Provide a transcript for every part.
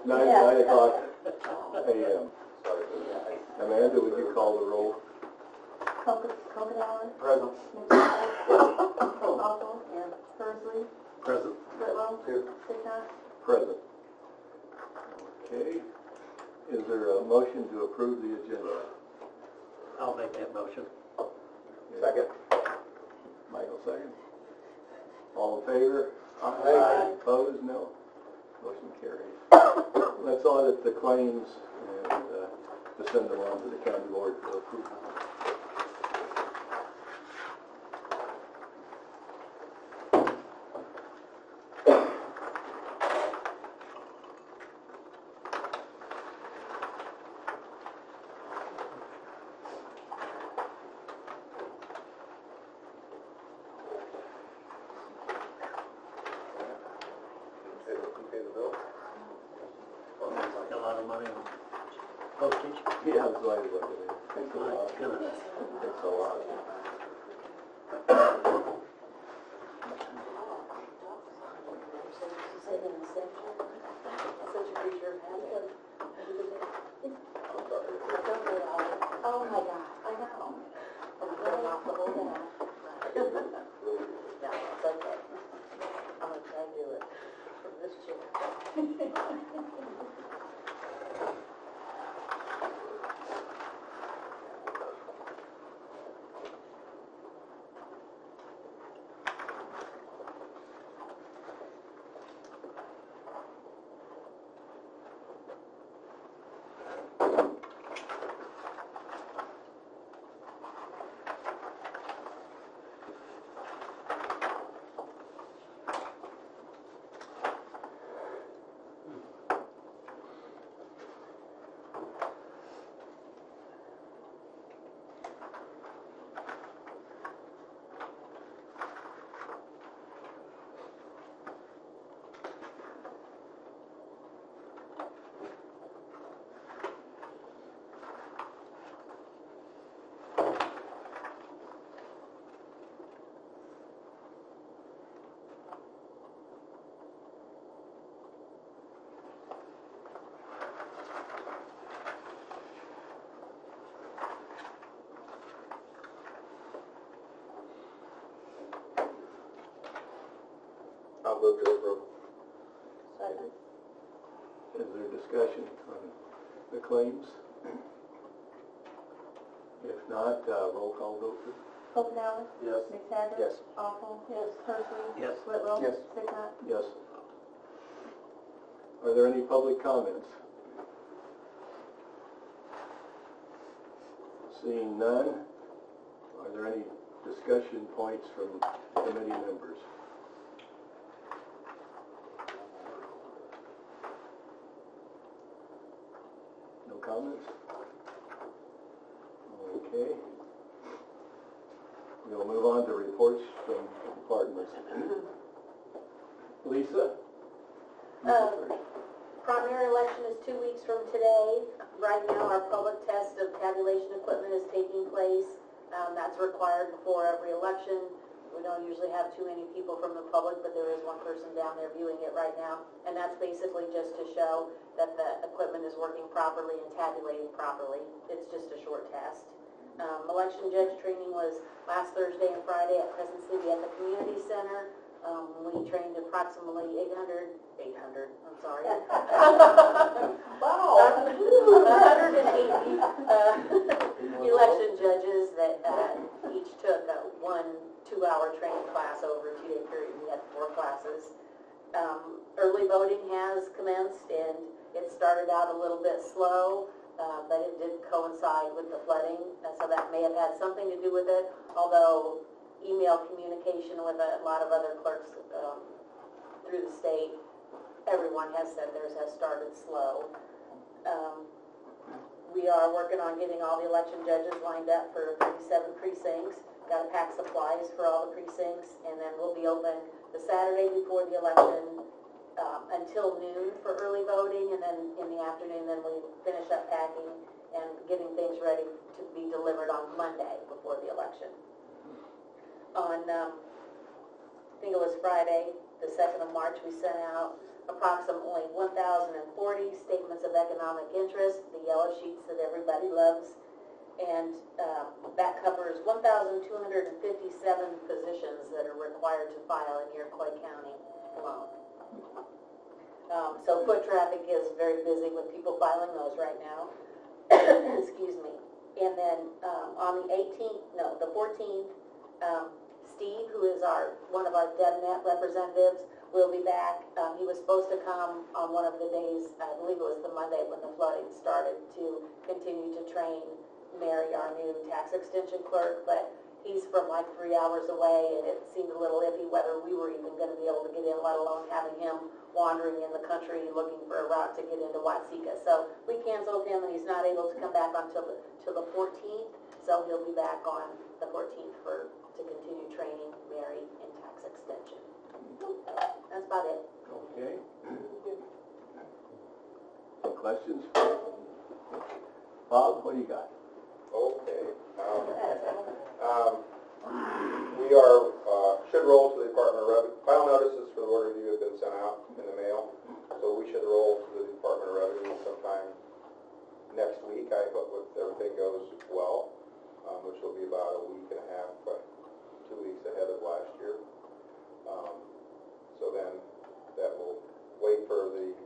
9 o'clock a.m. Amanda, would you call the roll? Kokenawa. Present. Awful. And Persley. Present. Whitlow. Here. Sicknut. Present. Okay. Is there a motion to approve the agenda? I'll make that motion. Second. Michael, second. All in favor? Aye. Opposed? No. Motion carries. Let's audit the claims and to send them on to the county board for approval. A lot of money on postage. Yeah, that's why I look at it. Takes a lot. My goodness. Takes a lot. Oh my God, I know. I'm really off the whole day. No, it's okay. I'm gonna try to do it from this chair. I'll move to approve. Second. Is there discussion on the claims? If not, roll call vote, please. Kokenawa. Yes. McTaggart. Yes. Awful. Yes. Persley. Yes. Whitlow. Yes. Sicknut. Yes. Are there any public comments? Seeing none, are there any discussion points from committee members? No comments? Okay. We'll move on to reports from departments. Lisa? Primary election is 2 weeks from today. Right now, our public test of tabulation equipment is taking place. That's required before every election. We don't usually have too many people from the public, but there is one person down there viewing it right now. And that's basically just to show that the equipment is working properly and tabulating properly. It's just a short test. Election judge training was last Thursday and Friday at Crescent City at the Community Center. We trained approximately 800, I'm sorry. Wow. 180 election judges that each took a 1-2-hour training class over a 2-day period. We had 4 classes. Early voting has commenced, and it started out a little bit slow, but it did coincide with the flooding, and so that may have had something to do with it, although email communication with a lot of other clerks through the state, everyone has said theirs has started slow. We are working on getting all the election judges lined up for 37 precincts. Got to pack supplies for all the precincts, and then we'll be open the Saturday before the election until noon for early voting, and then in the afternoon then we finish up packing and getting things ready to be delivered on Monday before the election. On think it was Friday, the 2nd of March, we sent out approximately 1,040 statements of economic interest, the yellow sheets that everybody loves. And that covers 1,257 positions that are required to file in Iroquois County alone. So foot traffic is very busy with people filing those right now. Excuse me. And then on the 14th, Steve, who is one of our DevNet representatives, will be back. He was supposed to come on one of the days, I believe it was the Monday when the flooding started, to continue to train Mary, our new tax extension clerk, but he's from like 3 hours away, and it seemed a little iffy whether we were even going to be able to get in, let alone having him wandering in the country looking for a route to get into Watseka. So we canceled him, and he's not able to come back until the 14th, so he'll be back on the 14th to continue training Mary in tax extension. That's about it. Okay. Any questions? Bob, what do you got? Okay. We are, should roll to the Department of Revenue. Final notices for the board review have been sent out in the mail, so we should roll to the Department of Revenue sometime next week, I hope, if everything goes well, which will be about a week and a half, 2 weeks ahead of last year. So then that will wait for the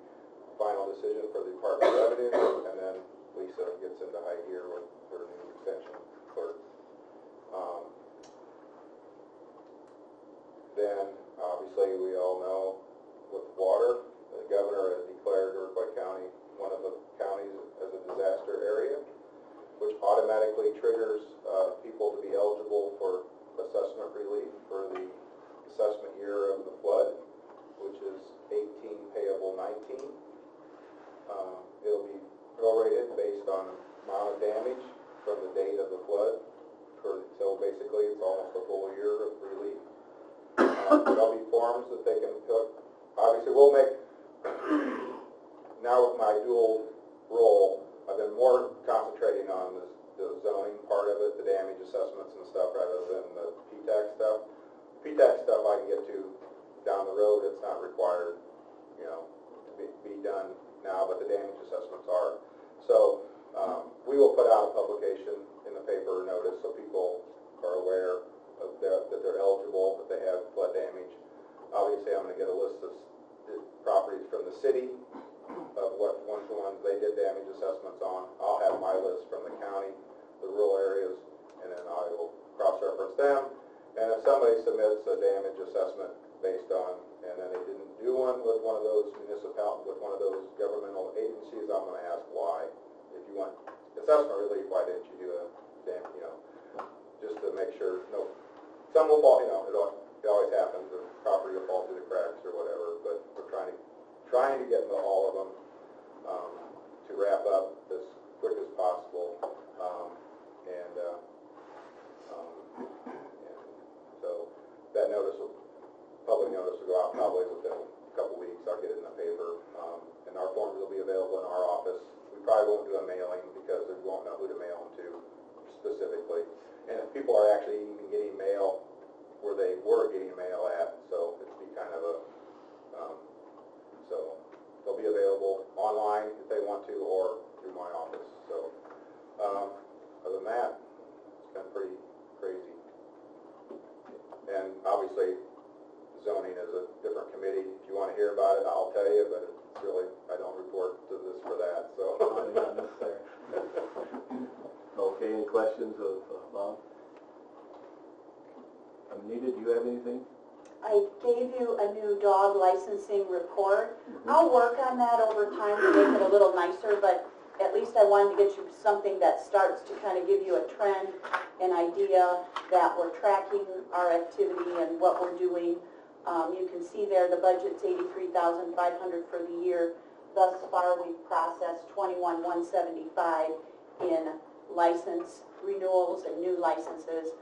final decision for the Department of Revenue, and then Lisa gets into high gear with her new extension clerk. Then, obviously, we all know with water, the governor has declared Iroquois County one of the counties as a disaster area, which automatically triggers people to be eligible for assessment relief for the assessment year of the flood, which is 18 payable 19. It'll be prorated based on amount of damage from the date of the flood. So basically, it's almost a full year of relief. There'll be forms that they can put. Obviously, we'll make, now with my dual role, I've been more concentrating on the zoning part of it, the damage assessments and stuff, rather than the PTAC stuff. PTAC stuff I can get to down the road. It's not required, to be done now, but the damage assessments are. So we will put out a publication in the paper notice so people are aware of that they're eligible, that they have flood damage. Obviously, I'm going to get a list of properties from the city of what ones they did damage assessments on. I'll have my list from the county, the rural areas, and then I will cross-reference them. And if somebody submits a damage assessment based on, and then they didn't do one with one of those with one of those governmental agencies, I'm going to ask why. If you want assessment relief, why didn't you do a damage, just to make sure. No, some will fall, it always happens, the property will fall through the cracks or whatever, but we're trying to get to all of them to wrap up as quick as possible. And so that public notice will go out probably within a couple weeks. I'll get it in the paper, and our forms will be available in our office. We probably won't do a mailing because we won't know who to mail them to specifically. And if people are actually even getting mail where they were getting mail at, so it'd be kind of a, so they'll be available online if they want to, or through my office. So other than that, it's been pretty crazy. And obviously, zoning is a different committee. If you want to hear about it, I'll tell you, but it's really, I don't report to this for that, so. Not necessary. Okay, any questions of Bob? Anita, do you have anything? I gave you a new dog licensing report. I'll work on that over time to make it a little nicer, but at least I wanted to get you something that starts to kind of give you a trend, an idea that we're tracking our activity and what we're doing. You can see there the budget's $83,500 for the year. Thus far, we've processed $21,175 in license renewals and new licenses.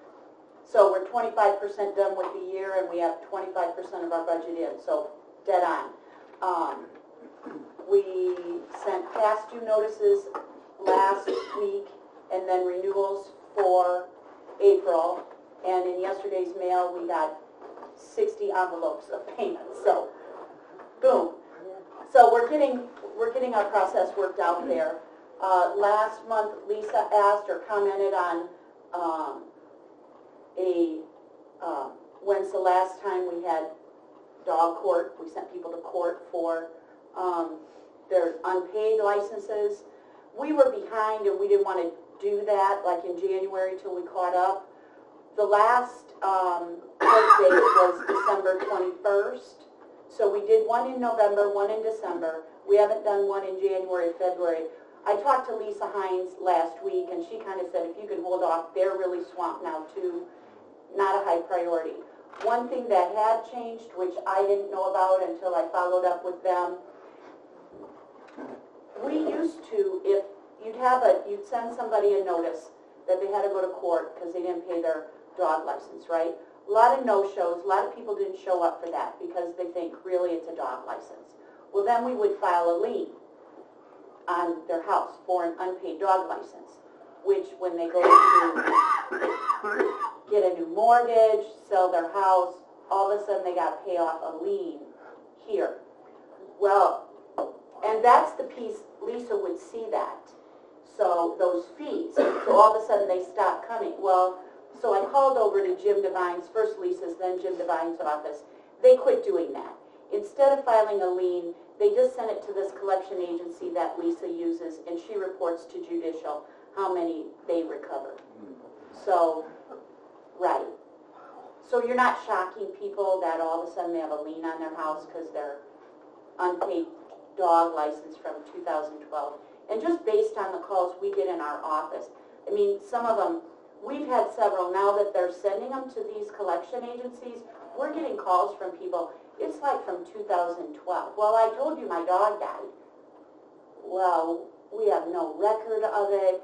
So we're 25% done with the year, and we have 25% of our budget in, so dead on. We sent past due notices last week, and then renewals for April. And in yesterday's mail, we got 60 envelopes of payments, so, boom. So we're getting our process worked out there. Last month, Lisa asked or commented on when's the last time we had dog court. We sent people to court for their unpaid licenses. We were behind and we didn't want to do that like in January till we caught up. The last court date was December 21st. So we did one in November, one in December. We haven't done one in January, February. I talked to Lisa Hines last week, and she kind of said, if you can hold off, they're really swamped now too. Not a high priority. One thing that had changed, which I didn't know about until I followed up with them, we used to, if you'd send somebody a notice that they had to go to court because they didn't pay their dog license, right? A lot of no-shows, a lot of people didn't show up for that because they think really it's a dog license. Well, then we would file a lien on their house for an unpaid dog license, which when they go to get a new mortgage, sell their house, all of a sudden they got to pay off a lien here. Well, and that's the piece, Lisa would see that. So those fees, so all of a sudden they stop coming. Well, so I called over to Jim Devine's, first Lisa's, then Jim Devine's office. They quit doing that. Instead of filing a lien, they just sent it to this collection agency that Lisa uses, and she reports to judicial how many they recovered. So, right. So you're not shocking people that all of a sudden they have a lien on their house because they're unpaid dog license from 2012. And just based on the calls we get in our office, I mean, some of them, we've had several, now that they're sending them to these collection agencies, we're getting calls from people, it's like from 2012. Well, I told you my dog died. Well, we have no record of it.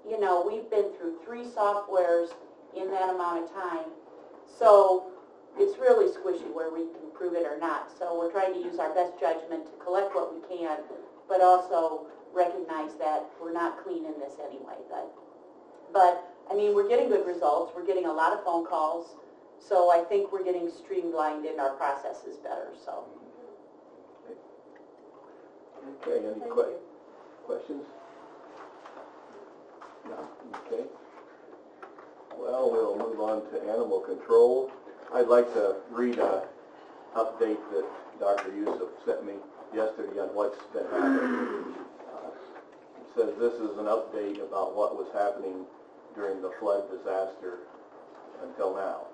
You know, we've been through 3 softwares in that amount of time. So it's really squishy where we can prove it or not. So we're trying to use our best judgment to collect what we can, but also recognize that we're not clean in this anyway. But I mean, we're getting good results. We're getting a lot of phone calls. So I think we're getting streamlined and our process is better. So. Okay, any questions? No? Okay. Well, we'll move on to animal control. I'd like to read an update that Dr. Yusuf sent me yesterday on what's been happening. It says this is an update about what was happening during the flood disaster until now.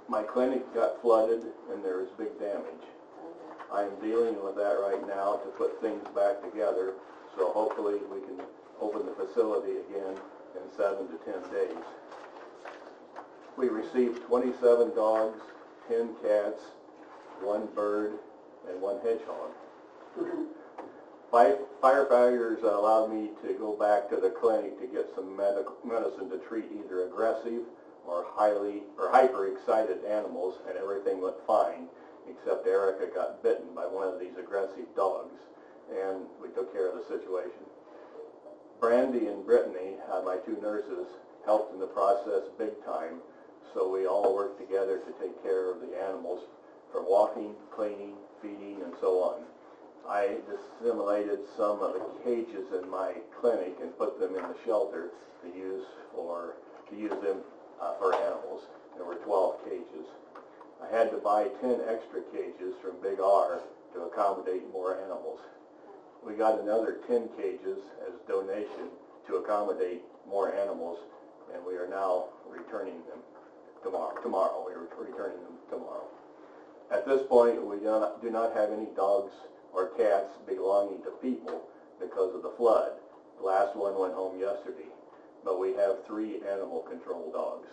My clinic got flooded and there is big damage. I am dealing with that right now to put things back together, so hopefully we can open the facility again in 7 to 10 days. We received 27 dogs, 10 cats, 1 bird, and 1 hedgehog. Firefighters allowed me to go back to the clinic to get some medicine to treat either aggressive or hyper excited animals, and everything went fine, except Erica got bitten by one of these aggressive dogs, and we took care of the situation. Brandy and Brittany, my 2 nurses, helped in the process big time, so we all worked together to take care of the animals from walking, cleaning, feeding, and so on. I disseminated some of the cages in my clinic and put them in the shelter to use them for animals. There were 12 cages. I had to buy 10 extra cages from Big R to accommodate more animals. We got another 10 cages as donation to accommodate more animals, and we are now returning them tomorrow. We are returning them tomorrow. At this point, we do not have any dogs or cats belonging to people because of the flood. The last one went home yesterday, but we have 3 animal control dogs.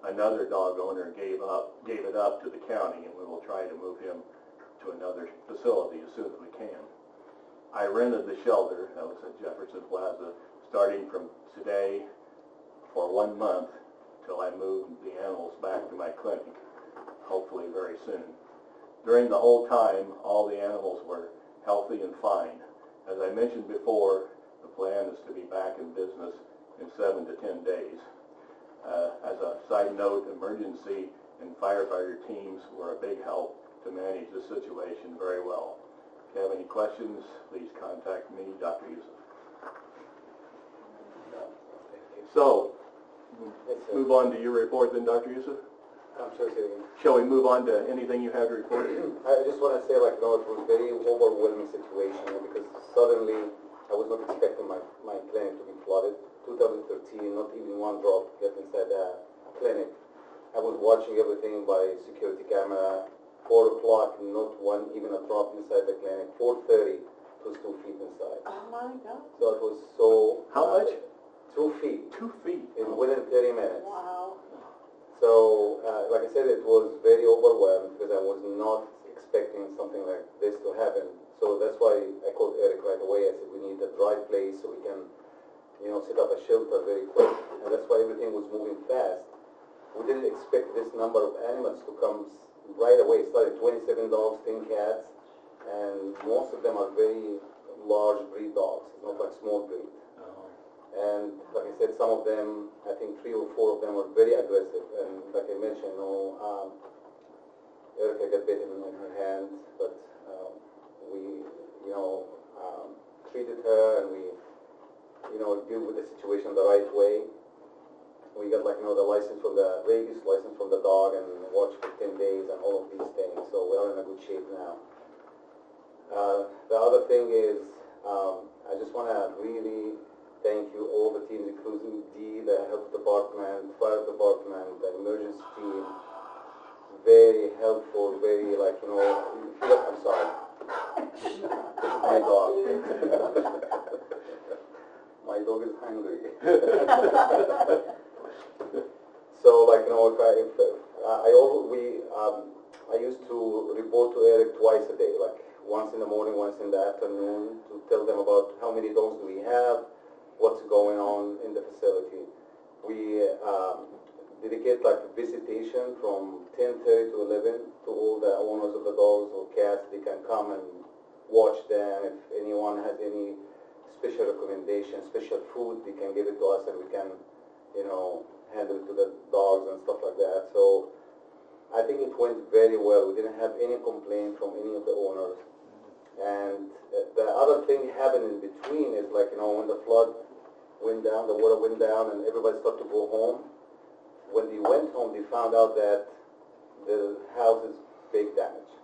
Another dog owner gave it up to the county, and we will try to move him to another facility as soon as we can. I rented the shelter, that was at Jefferson Plaza, starting from today for 1 month till I moved the animals back to my clinic, hopefully very soon. During the whole time, all the animals were healthy and fine. As I mentioned before, the plan is to be back in business in 7 to 10 days. As a side note, emergency and firefighter teams were a big help to manage the situation very well. If you have any questions, please contact me, Dr. Yusuf. So, move on to your report then, Dr. Yusuf? I'm sorry, say again. Shall we move on to anything you have to report? I just want to say, like, it was a very overwhelming situation, because suddenly I was not expecting my clinic to be flooded. 2013, not even one drop get inside the clinic. I was watching everything by security camera. 4 o'clock, not one, even a drop inside the clinic. 4:30, it was 2 feet inside. Oh my God. So it was so... How much? 2 feet. 2 feet. Within 30 minutes. Wow. So, like I said, it was very overwhelmed because I was not expecting something like this to happen. So that's why I called Eric right away. I said, we need a dry place so we can, set up a shelter very quick. And that's why everything was moving fast. We didn't expect this number of animals to come right away. It started 27 dogs, 10 cats, and most of them are very large breed dogs, not like small breed. And like I said, some of them, I think 3 or 4 of them are very aggressive. And like I mentioned, Erica got bitten in her hand, but we, treated her and we, deal with the situation the right way. We got the license from the rabies, license from the dog, and watch for 10 days and all of these things. So we are in a good shape now. The other thing is, I just want to really thank you, all the teams, including the health department, fire department, the emergency team. Very helpful, very I'm sorry. My dog. My dog is hungry. So, I used to report to Eric twice a day, like once in the morning, once in the afternoon, to tell them about how many dogs do we have, what's going on in the facility. We dedicate visitation from 10:30 to 11 to all the owners of the dogs or cats. They can come and watch them. If anyone has any special recommendation, special food, they can give it to us and we can, handle it to the dogs and stuff like that. So I think it went very well. We didn't have any complaint from any of the owners. And the other thing happened in between is when the flood went down, the water went down, and everybody started to go home. When they went home, they found out that the house is big damage.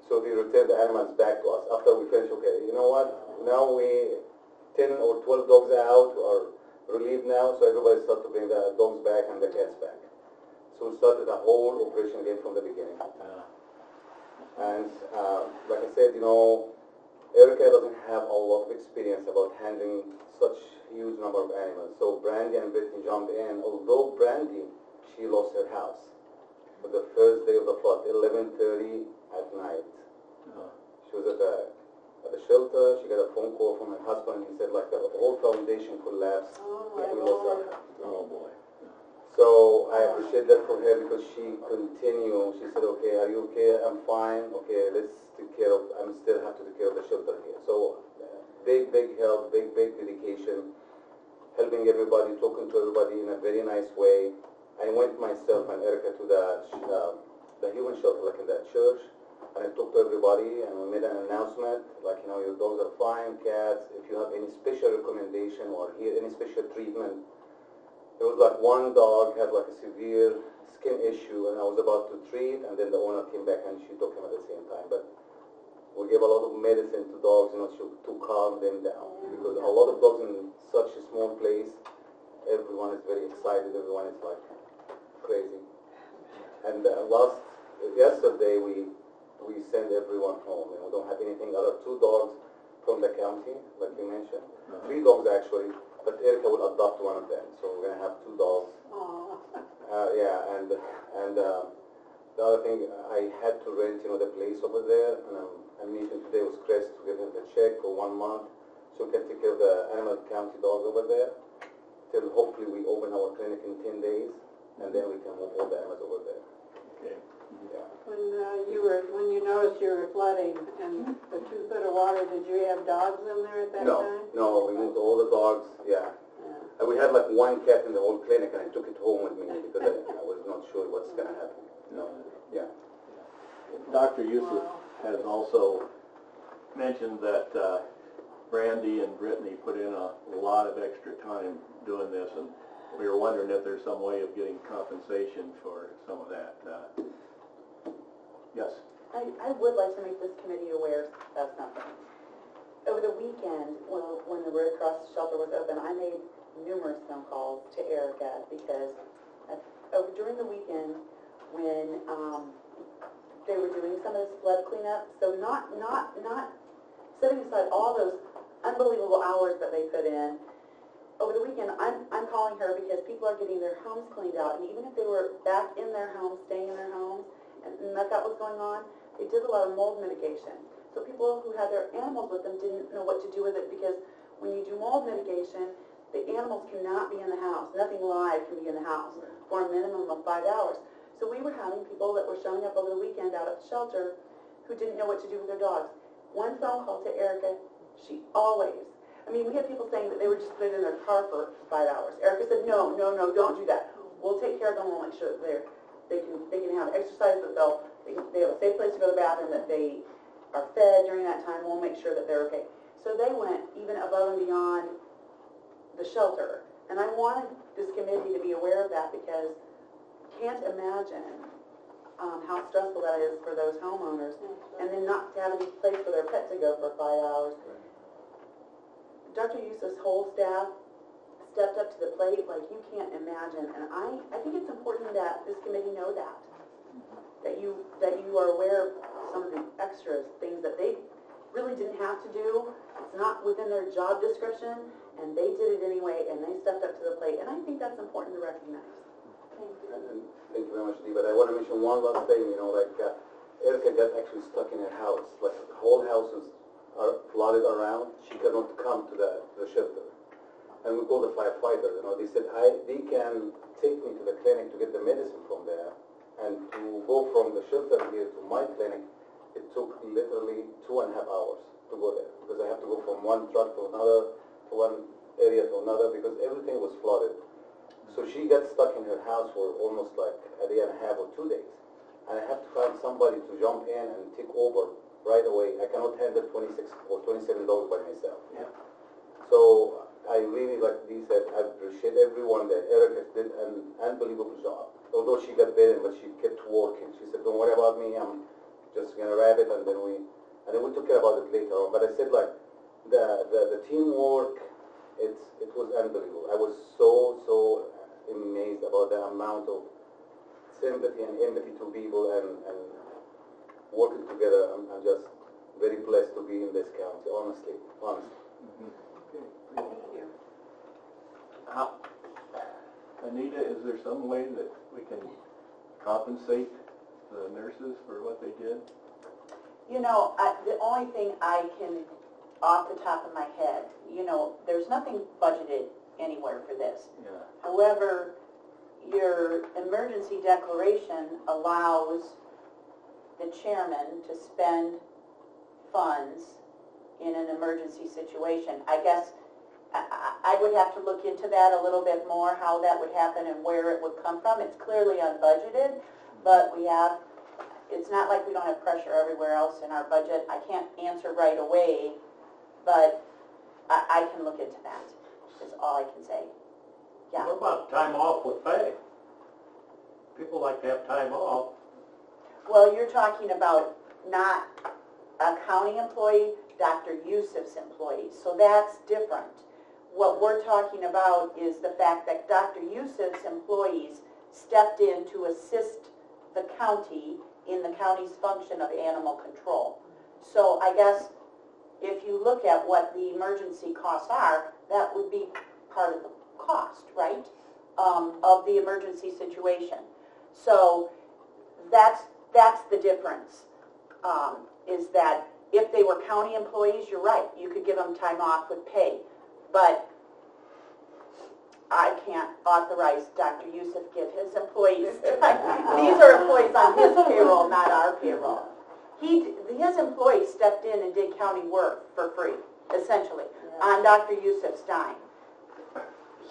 So they returned the animals back to us after we finished. Okay, you know what? Now 10 or 12 dogs out are relieved now, so everybody started to bring the dogs back and the cats back. So we started the whole operation again from the beginning. And like I said, Erica doesn't have a lot of experience about handling such huge number of animals. So Brandy and Brittany jumped in. Although Brandy, she lost her house. But the first day of the flood, 11:30 at night, she was at the shelter. She got a phone call from her husband. He said the whole foundation collapsed. And we lost our house. Oh boy. So I appreciate that for her because she continued. She said, okay, are you okay? I'm fine. Okay, let's take care of, I still have to take care of the shelter here. So big help, big dedication, helping everybody, talking to everybody in a very nice way. I went myself and Erica to the human shelter, in that church, and I talked to everybody and we made an announcement, your dogs are fine, cats, if you have any special recommendation or any special treatment. It was one dog had a severe skin issue and I was about to treat, and then the owner came back and she took him at the same time. But we gave a lot of medicine to dogs, to calm them down. Because a lot of dogs in such a small place, everyone is very excited, everyone is crazy. And yesterday we sent everyone home. We don't have anything other 2 dogs from the county, like you mentioned. 3 dogs actually. But Erica will adopt one of them, so we're going to have 2 dogs. And the other thing, I had to rent, the place over there, and I'm meeting today with Chris to give him the check for 1 month, so we can take care of the animal county dogs over there, till hopefully we open our clinic in 10 days, and then we can move all the animals over there. Okay. Yeah. When you noticed you were flooding and the 2 foot of water, did you have dogs in there at that time? No, we moved all the dogs, yeah. We had like one cat in the whole clinic, and I took it home with me because I was not sure what's gonna happen. No. Yeah. Dr. Yusuf has also mentioned that Brandy and Brittany put in a lot of extra time doing this, and we were wondering if there's some way of getting compensation for some of that. Yes? I would like to make this committee aware of something. Over the weekend, when the Red Cross shelter was open, I made numerous phone calls to Erica because during the weekend when they were doing some of this flood cleanup, so not setting aside all those unbelievable hours that they put in, over the weekend, I'm calling her because people are getting their homes cleaned out, and even if they were back in their homes, staying in their homes, and that was going on, they did a lot of mold mitigation. So people who had their animals with them didn't know what to do with it, because when you do mold mitigation, the animals cannot be in the house. Nothing live can be in the house for a minimum of 5 hours. So we were having people that were showing up over the weekend out at the shelter who didn't know what to do with their dogs. One phone call to Erica, she always, we had people saying that they would just put it in their car for 5 hours. Erica said, no, don't do that. We'll take care of them. We'll make sure that they can have exercise, that they have a safe place to go to the bathroom, that they are fed during that time. We'll make sure that they're okay. So they went even above and beyond the shelter. And I wanted this committee to be aware of that, because can't imagine how stressful that is for those homeowners, and then not to have any place for their pet to go for 5 hours. Dr. Yusuf's whole staff stepped up to the plate like you can't imagine, and I think it's important that this committee know that you are aware of some of the extras, things that they really didn't have to do. It's not within their job description, and they did it anyway, and they stepped up to the plate, and I think that's important to recognize. And thank you very much, Dee. But I want to mention one last thing. Erica got actually stuck in her house. Like the whole house are flooded around. She cannot come to the shelter. And we called the firefighters. They said, they can take me to the clinic to get the medicine from there. And to go from the shelter here to my clinic, it took literally 2.5 hours to go there, because I have to go from one truck to another, to one area to another, because everything was flooded. So she got stuck in her house for almost like a day and a half or 2 days. And I have to find somebody to jump in and take over right away. I cannot handle 26 or 27 dogs by myself. Yeah. So I really, like Dee said, I appreciate everyone there. Erica did an unbelievable job. Although she got bitten, but she kept working. She said, don't worry about me, I'm just gonna wrap it, and then we took care about it later on. But I said, like, the teamwork, it was unbelievable. I was so amazed about the amount of sympathy and empathy to people and working together. I'm just very blessed to be in this county, honestly. Thank you. Anita, is there some way that we can compensate the nurses for what they did? The only thing I can, off the top of my head, there's nothing budgeted anywhere for this. Yeah. However, your emergency declaration allows the chairman to spend funds in an emergency situation. I guess I would have to look into that a little bit more, how that would happen and where it would come from. It's clearly unbudgeted, but it's not like we don't have pressure everywhere else in our budget. I can't answer right away, but I can look into that, is all I can say. Yeah. What about time off with pay? People like to have time off. Well, you're talking about not a county employee, Dr. Yusuf's employees, so that's different. What we're talking about is the fact that Dr. Yusuf's employees stepped in to assist the county in the county's function of animal control. So I guess if you look at what the emergency costs are, that would be part of the cost, right, of the emergency situation. So that's the difference, is that if they were county employees, you're right, you could give them time off with pay. But I can't authorize Dr. Yusuf give his employees time. These are employees on his payroll, not our payroll. His employees stepped in and did county work for free, essentially, on Dr. Yusuf's dime.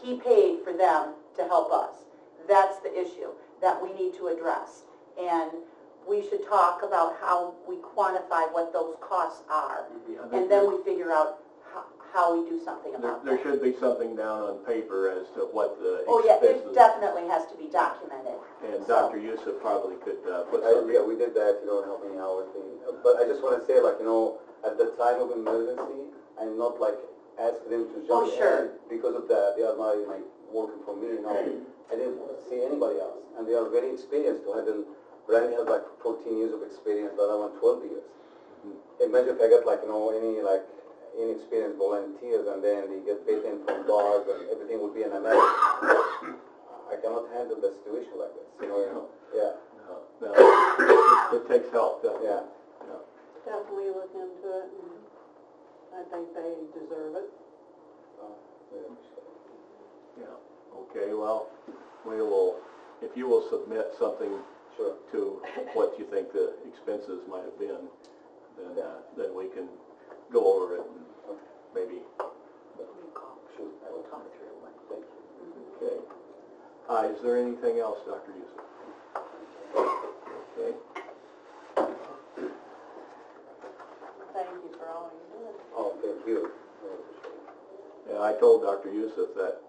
he paid for them to help us. That's the issue that we need to address. And we should talk about how we quantify what those costs are. And then we figure out how we do something about There that. should be something down on paper as to what the Oh, yeah, it expenses. definitely has to be documented. And So- Dr. Yusuf probably could put Yeah, something. we did that, help me out with the, but I just want to say, at the time of emergency, I'm not asking them to Oh, jump sure. in because of that, they are not working for me, I didn't see anybody else, and they are very experienced to have been, Randy has 14 years of experience, but I want 12 years. Imagine if I get any inexperienced volunteers and then they get bitten from dogs and everything would be in a mess. I cannot handle the situation like this, yeah, No, it takes help, doesn't it? yeah. definitely look into it, and I think they deserve it. Yeah, okay, well, we will, if you will submit something Sure. to what you think the expenses might have been, then we can go over it and maybe, You call. Sure. We'll talk through what. Thank you. okay. Is there anything else, Dr. Yusuf? Okay. Thank you for all you did. Oh, thank you. I appreciate it. Yeah, I told Dr. Yusuf that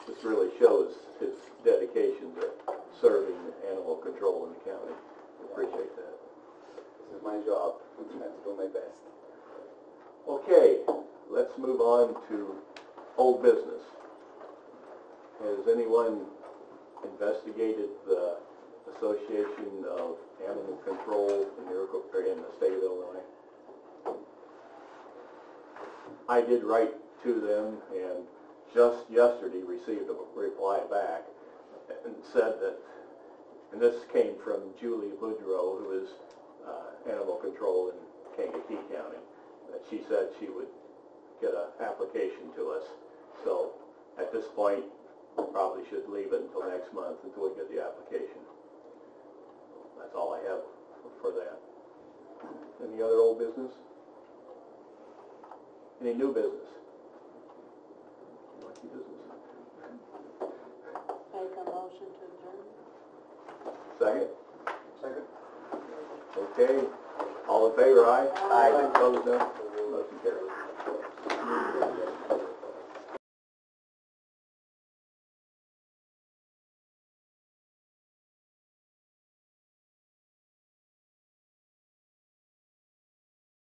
this really shows his dedication to serving animal control in the county. Appreciate that. This is my job, I'm trying to do my best. Okay, let's move on to old business. Has anyone investigated the Association of Animal Control in the state of Illinois? I did write to them and just yesterday received a reply back and said that, and this came from Julie Boudreau, who is animal control in Kankakee County, that she said she would get an application to us. So at this point, we probably should leave it until next month until we get the application. That's all I have for that. Any other old business? Any new business? Lucky business. Make a motion to adjourn. Second? Second. Okay. All in favor, aye? Aye. Opposed, no?